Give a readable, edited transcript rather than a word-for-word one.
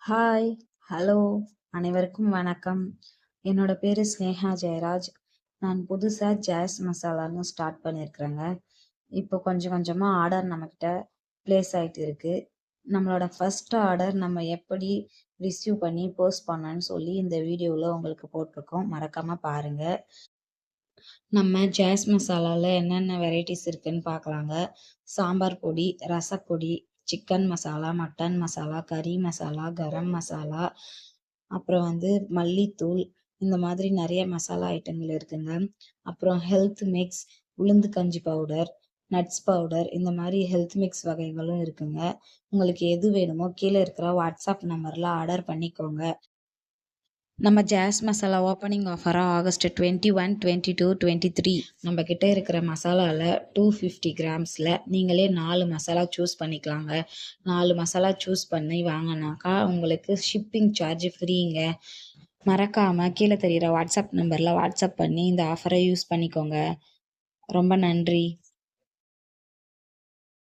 Hi, hello அனைவருக்கும் வணக்கம். என்னோட பேரு ஸ்னேகா ஜெயராஜ். நான் புதுசா ஜாஸ் மசாலான்னு ஸ்டார்ட் பண்ணியிருக்கிறேங்க. இப்போ கொஞ்சம் கொஞ்சமா ஆர்டர் நம்மகிட்ட பிளேஸ் ஆயிட்டு இருக்கு. நம்மளோட ஃபர்ஸ்ட் ஆர்டர் நம்ம எப்படி ரிசீவ் பண்ணி போஸ்ட் பண்ணணும்னு சொல்லி இந்த வீடியோல உங்களுக்கு போட்டிருக்கோம். மறக்காம பாருங்க. நம்ம ஜாஸ் மசாலால என்னென்ன வெரைட்டிஸ் இருக்குன்னு பார்க்கலாங்க. சாம்பார் பொடி, ரசப்பொடி, சிக்கன் மசாலா, மட்டன் மசாலா, கறி மசாலா, கரம் மசாலா, அப்புறம் மல்லித்தூள், இந்த மாதிரி நிறைய மசாலா ஐட்டங்கள் இருக்குங்க. அப்புறம் ஹெல்த் மிக்ஸ், உளுந்து கஞ்சி பவுடர், நட்ஸ் பவுடர், இந்த மாதிரி ஹெல்த் மிக்ஸ் வகைகளும் இருக்குங்க. உங்களுக்கு எது வேணுமோ கீழே இருக்கிற வாட்ஸ்அப் நம்பர்ல ஆர்டர் பண்ணிக்கோங்க. நம்ம ஜாஸ் மசாலா ஓப்பனிங் ஆஃபராக ஆகஸ்ட் 21, 22, 23 நம்ம கிட்ட இருக்கிற மசாலாவில் 250 கிராம்ஸில் நீங்களே 4 மசாலா சூஸ் பண்ணிக்கலாங்க. 4 மசாலா சூஸ் பண்ணி வாங்கினாக்கா உங்களுக்கு ஷிப்பிங் சார்ஜ் ஃப்ரீங்க. மறக்காமல் கீழே தெரிகிற வாட்ஸ்அப் நம்பரில் வாட்ஸ்அப் பண்ணி இந்த ஆஃபரை யூஸ் பண்ணிக்கோங்க. ரொம்ப நன்றி.